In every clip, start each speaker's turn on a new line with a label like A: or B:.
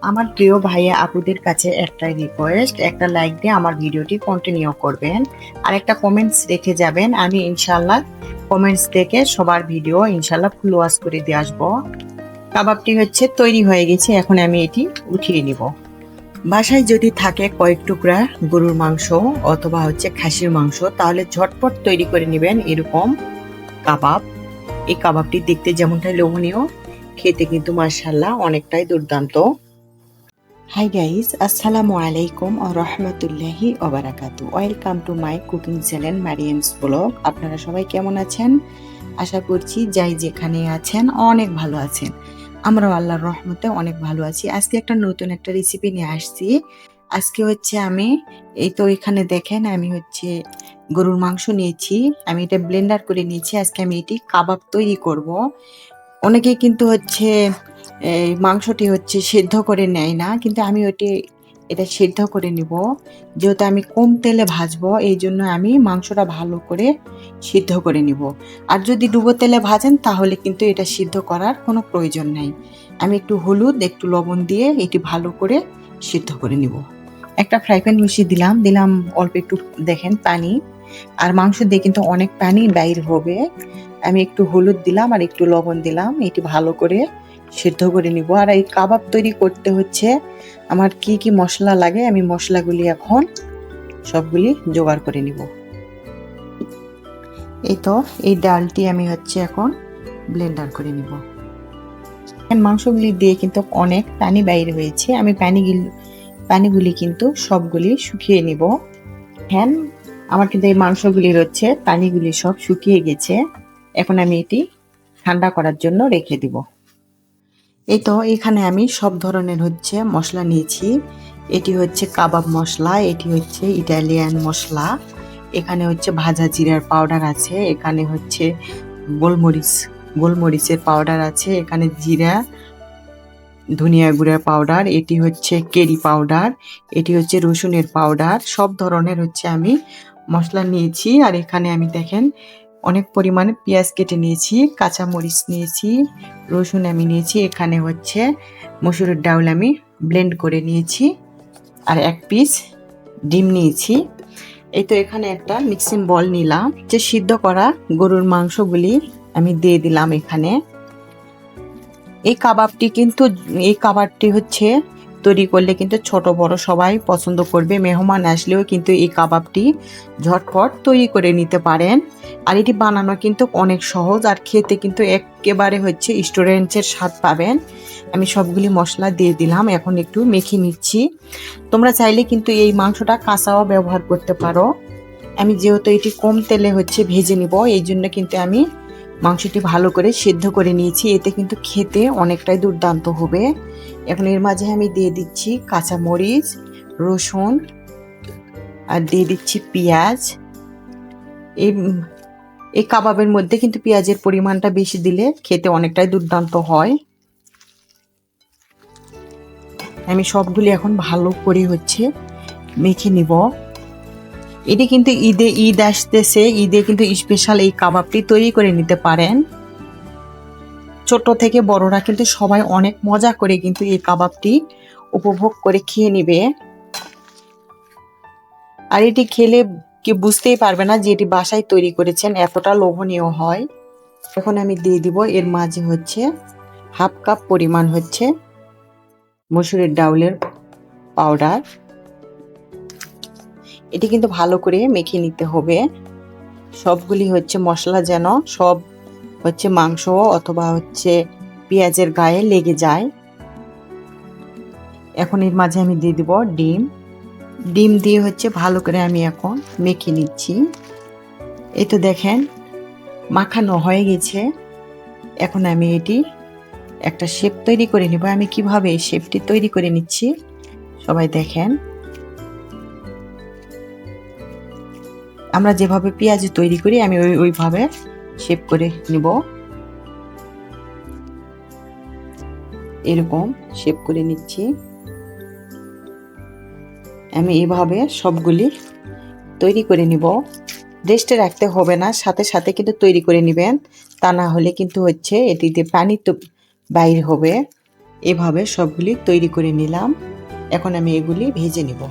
A: আমার প্রিয় ভাইয়া আপুদের কাছে একটাই রিকোয়েস্ট, একটা লাইক দিয়ে আমার ভিডিওটি কন্টিনিউ করবেন আর একটা কমেন্টস রেখে যাবেন। আমি ইনশাল্লাহ কমেন্টস দেখে সবার ভিডিও ইনশাল্লাহ ফুল ওয়াশ করে দিয়ে আসবো। কাবাবটি হচ্ছে তৈরি হয়ে গেছে, এখন আমি এটি উঠিয়ে নিব। বাসায় যদি থাকে কয়েক টুকরা গরুর মাংস অথবা হচ্ছে খাসির মাংস, তাহলে ঝটপট তৈরি করে নেবেন এরকম কাবাব। এই কাবাবটি দেখতে যেমনটাই লোভনীয়, খেতে কিন্তু মাশাআল্লাহ অনেকটাই দুর্দান্ত। হাই গাইস, আসসালামু আলাইকুম ও রহমতুল্লাহি ওবারাকাতু। Welcome to my cooking channel Mariam's blog. আপনারা সবাই কেমন আছেন? আশা করছি যাই যেখানে আছেন অনেক ভালো আছেন। আমরাও আল্লাহর রহমতে অনেক ভালো আছি। আজকে একটা নতুন একটা রেসিপি নিয়ে আসছি। আজকে হচ্ছে আমি এখানে দেখেন, আমি হচ্ছে গরুর মাংস নিয়েছি, আমি এটা ব্লেন্ডার করে নিয়েছি। আজকে আমি এটি কাবাব তৈরি করব। অনেকেই কিন্তু হচ্ছে এই মাংসটি হচ্ছে সেদ্ধ করে নেয় না, কিন্তু আমি এটা সেদ্ধ করে নিব। যেহেতু আমি কম তেলে ভাজবো, এই জন্য আমি মাংসটা ভালো করে সিদ্ধ করে নিব। আর যদি ডুবো তেলে ভাজেন তাহলে কিন্তু এটা সিদ্ধ করার কোনো প্রয়োজন নেই। আমি একটু হলুদ একটু লবণ দিয়ে এটি ভালো করে সিদ্ধ করে নিব। একটা ফ্রাই প্যান বসিয়ে দিলাম অল্প একটু দেখেন পানি। আর মাংস দিয়ে কিন্তু অনেক পানি বাইর হবে। আমি একটু হলুদ দিলাম আর একটু লবণ দিলাম, এটি ভালো করে সিদ্ধ করে নিব। আর এই কাবাব তৈরি করতে হচ্ছে আমার কি কি মশলা লাগে, আমি মশলাগুলি এখন সবগুলি জোগাড় করে নিব। এই ডালটি আমি হচ্ছে এখন ব্লেন্ডার করে নিব। মাংসগুলি দিয়ে কিন্তু অনেক পানি বাইর হয়েছে, আমি পানিগুলি কিন্তু সবগুলি শুকিয়ে নিব। হ্যাঁ, আমার কিন্তু এই মাংসগুলির হচ্ছে পানিগুলি সব শুকিয়ে গেছে। এখন আমি এটি ঠান্ডা করার জন্য রেখে দিব। এখানে আমি সব ধরনের হচ্ছে মশলা নিয়েছি। এটি হচ্ছে কাবাব মশলা, এটি হচ্ছে ইটালিয়ান মশলা, এখানে হচ্ছে ভাজা জিরার পাউডার আছে, এখানে হচ্ছে গোলমরিচের পাউডার আছে, এখানে জিরা ধনিয়া গুঁড়ার পাউডার, এটি হচ্ছে কেরি পাউডার, এটি হচ্ছে রসুনের পাউডার। সব ধরনের হচ্ছে আমি মশলা নিয়েছি। আর এখানে আমি দেখেন অনেক পরিমাণে পেঁয়াজ কেটে নিয়েছি, কাঁচা মরিচ নিয়েছি, রসুন আমি নিয়েছি, এখানে হচ্ছে মসুরের ডাউল আমি ব্লেন্ড করে নিয়েছি, আর এক পিস ডিম নিয়েছি। এখানে একটা মিক্সিং বল নিলাম, যে সিদ্ধ করা গরুর মাংসগুলি আমি দিয়ে দিলাম এখানে। এই কাবাবটি হচ্ছে তৈরি করলে কিন্তু ছোট বড় সবাই পছন্দ করবে। মেহমান আসলেও কিন্তু এই কাবাবটি ঝটপট তৈরি করে নিতে পারেন। আর এটি বানানো কিন্তু অনেক সহজ, আর খেতে কিন্তু একেবারে হচ্ছে রেস্টুরেন্টের স্বাদ পাবেন। আমি সবগুলি মশলা দিয়ে দিলাম, এখন একটু মেখে নিচ্ছি। তোমরা চাইলে কিন্তু এই মাংসটা কাঁচাও ব্যবহার করতে পারো। আমি যেহেতু এটি কম তেলে হচ্ছে ভেজে নিব, এই জন্য কিন্তু আমি মাংসটি ভালো করে সিদ্ধ করে নিয়েছি। এতে কিন্তু খেতে অনেকটাই দুর্দান্ত হবে। এখন এর মাঝে আমি দিয়ে দিচ্ছি কাঁচা মরিচ, রসুন, আর দিয়ে দিচ্ছি পেঁয়াজ। এই কাবাবের মধ্যে কিন্তু পেঁয়াজের পরিমাণটা বেশি দিলে খেতে অনেকটাই দুর্দান্ত হয়। আমি সবগুলি এখন ভালো করে হচ্ছে মেখে নিব। এটি কিন্তু ঈদ আসতেছে, ঈদে কিন্তু স্পেশাল এই কাবাবটি তৈরি করে নিতে পারেন। ছোট থেকে বড়রা কিন্তু সবাই অনেক মজা করে কিন্তু এই কাবাবটি উপভোগ করে খেয়ে নিবে। আর এটি খেলে কি বুঝতেই পারবে না যে এটি বাসায় তৈরি করেছেন, এতটা লোভনীয় হয়। এখন আমি দিয়ে দিব এর মাঝে হচ্ছে হাফ কাপ পরিমাণ হচ্ছে মসুরের ডাউলের পাউডার। এটি কিন্তু ভালো করে মেখে নিতে হবে। সবগুলি হচ্ছে মশলা যেন সব হচ্ছে মাংস অথবা হচ্ছে পেঁয়াজের গায়ে লেগে যায়। এখন এর মাঝে আমি দিয়ে দিব ডিম দিয়ে হচ্ছে ভালো করে আমি এখন মেখে নিচ্ছি। এই তো দেখেন মাখানো হয়ে গেছে। এখন আমি এটি একটা শেপ তৈরি করে নিব। আমি কিভাবে এই শেপটি তৈরি করে নিচ্ছি সবাই দেখেন। আমরা যেভাবে পেঁয়াজ তৈরি করি আমি ওইভাবে শেপ করে নিব। এরকম শেপ করে নিচ্ছি। আমি এইভাবে সবগুলি তৈরি করে নিব। রেস্টে রাখতে হবে না, সাথে সাথে কিন্তু তৈরি করে নেবেন, তা না হলে কিন্তু হচ্ছে এটিতে পানি তো বাইর হবে। এভাবে সবগুলি তৈরি করে নিলাম। এখন আমি এগুলি ভেজে নিব।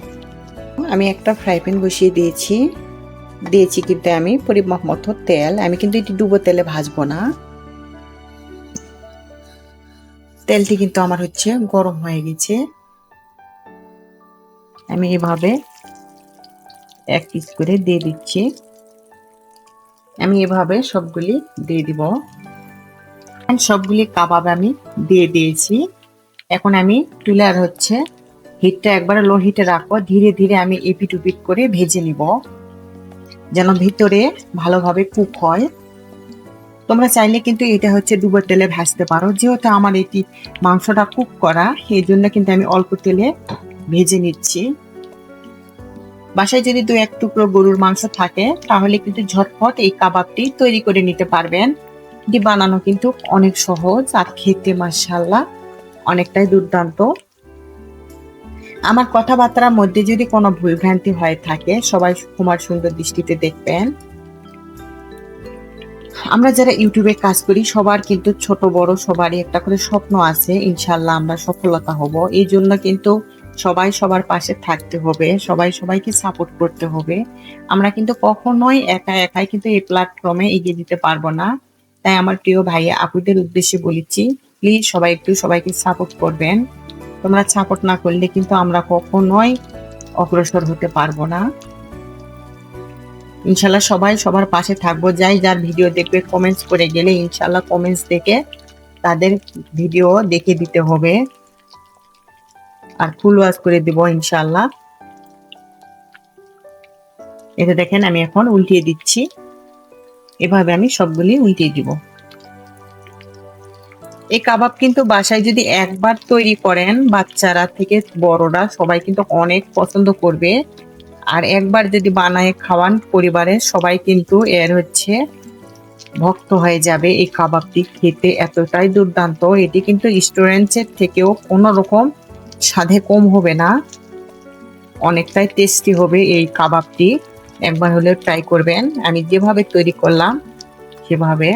A: আমি একটা ফ্রাই প্যান বসিয়ে দিয়েছি কিন্তু আমি পরিমাপ মতো তেল। আমি কিন্তু এটি ডুবো তেলে ভাজবো না। তেলটি কিন্তু আমার হচ্ছে গরম হয়ে গেছে। আমি এভাবে এক পিস করে দিয়ে দিচ্ছি। আমি এভাবে সবগুলি দিয়ে দিব। সবগুলি কাবাব আমি দিয়ে দিয়েছি। এখন আমি চুলার হচ্ছে হিটটা একবারে লো হিটে রাখবো। ধীরে ধীরে আমি এপিট ওপিট করে ভেজে নিব, যেন ভিতরে ভালোভাবে কুক হয়। তোমরা চাইলে কিন্তু এটা হচ্ছে ডুবো তেলে ভাজতে পারো। যেহেতু আমার এটি মাংসটা কুক করা, এই জন্য কিন্তু আমি অল্প তেলে ভেজে নিচ্ছি। বাসায় যদি 2-1 টুকরো গরুর মাংস থাকে তাহলে কিন্তু ঝটপট এই কাবাবটি তৈরি করে নিতে পারবেন। এটি বানানো কিন্তু অনেক সহজ আর খেতে মাশাআল্লাহ অনেকটাই দুর্দান্ত। আমার কথাবার্তার মধ্যে যদি কোনো ভুলভ্রান্তি হয়ে থাকে সবাই ক্ষমার সুন্দর দৃষ্টিতে দেখবেন। আমরা যারা ইউটিউবে কাজ করি সবার কিন্তু ছোট বড় সবারই একটা করে স্বপ্ন আছে, ইনশাআল্লাহ আমরা সফলতা হব। এই জন্য কিন্তু সবাই সবার পাশে থাকতে হবে, সবাই সবাইকে সাপোর্ট করতে হবে। আমরা কিন্তু কখনোই একাই কিন্তু এই প্ল্যাটফর্মে এগিয়ে দিতে পারবো না। তাই আমার প্রিয় ভাই আপুদের উদ্দেশ্যে বলেছি, প্লিজ সবাই একটু সবাইকে সাপোর্ট করবেন। তোমরা সাপোর্ট না করলে কিন্তু আমরা কখনোই অগ্রসর হতে পারবো না। ইনশাল্লাহ সবাই সবার পাশে থাকবো। যার ভিডিও দেখবে কমেন্টস করে গেলে ইনশাল্লাহ কমেন্টস দেখে তাদের ভিডিও দেখে দিতে হবে আর ফুল ওয়াচ করে দিব ইনশাল্লাহ। এটা দেখেন আমি এখন উল্টিয়ে দিচ্ছি। এভাবে আমি সবগুলি উল্টিয়ে দিব। এই কাবাব কিন্তু বাসায় যদি একবার তৈরি করেন বাচ্চারা থেকে বড়রা সবাই কিন্তু অনেক পছন্দ করবে। আর একবার যদি বানায় খাওয়ান পরিবারের সবাই কিন্তু এর হচ্ছে ভক্ত হয়ে যাবে। এই কাবাবটি খেতে এতটাই দুর্দান্ত, এটি কিন্তু রেস্টুরেন্টের থেকেও কোনো রকম স্বাদে কম হবে না, অনেকটাই টেস্টি হবে এই কাবাবটি। একবার হলেও ট্রাই করবেন। আমি যেভাবে তৈরি করলাম সেভাবে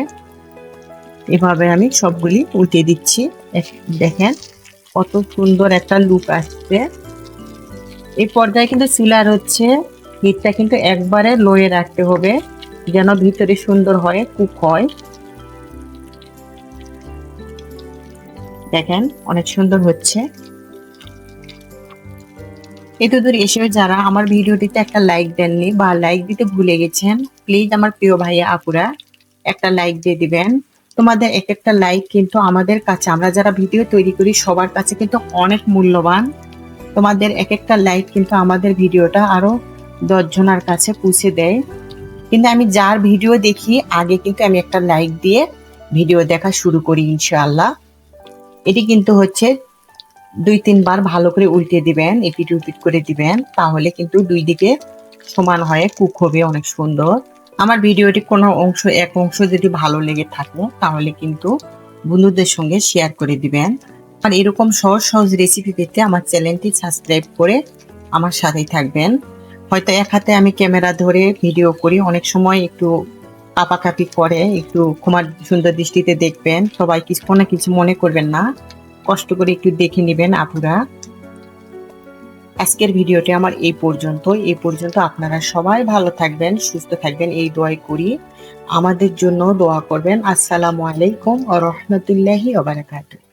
A: এভাবে আমি সবগুলি উল্টে দিচ্ছি। দেখেন কত সুন্দর একটা লুক আসছে। এই পর্যায়ে কিন্তু চুলার হচ্ছে হিটটা কিন্তু একবারে লোয়ে রাখতে হবে, যেন ভিতরে সুন্দর হয় কুক হয়। দেখেন অনেক সুন্দর হচ্ছে। এতদূর এসেও যারা আমার ভিডিওটিতে একটা লাইক দেননি বা লাইক দিতে ভুলে গেছেন, প্লিজ আমার প্রিয় ভাইয়া আপুরা একটা লাইক দিয়ে দিবেন। তোমাদের এক একটা লাইক কিন্তু আমাদের কাছে, আমরা যারা ভিডিও তৈরি করি সবার কাছে কিন্তু অনেক মূল্যবান। তোমাদের এক একটা লাইক কিন্তু আমাদের ভিডিওটা আরো 10 জনের কাছে পৌঁছে দেয়। কিন্তু আমি যার ভিডিও দেখি আগে কিন্তু আমি একটা লাইক দিয়ে ভিডিও দেখা শুরু করি ইনশাআল্লাহ। এটি কিন্তু হচ্ছে 2-3 বার ভালো করে উল্টে দিবেন, এপিট ওপিট করে দিবেন, তাহলে কিন্তু দুই দিকে সমান হয়ে কুক হবে অনেক সুন্দর। আমার ভিডিওটি কোনো এক অংশ যদি ভালো লেগে থাকে তাহলে কিন্তু বন্ধুদের সঙ্গে শেয়ার করে দিবেন। আর এরকম সহজ সহজ রেসিপি পেতে আমার চ্যানেলটি সাবস্ক্রাইব করে আমার সাথেই থাকবেন। হয়তো এক হাতে আমি ক্যামেরা ধরে ভিডিও করি, অনেক সময় একটু কাঁপাকাঁপি করে, একটু ক্ষমার সুন্দর দৃষ্টিতে দেখবেন। সবাই কিছু না কিছু মনে করবেন না, কষ্ট করে একটু দেখে নেবেন আপুরা। আজকের ভিডিওটি আমার এই পর্যন্ত। আপনারা সবাই ভালো থাকবেন, সুস্থ থাকবেন এই দোয়াই করি। আমাদের জন্য দোয়া করবেন। আসসালামু আলাইকুম ওয়া রাহমাতুল্লাহি ওয়া বারাকাতুহু।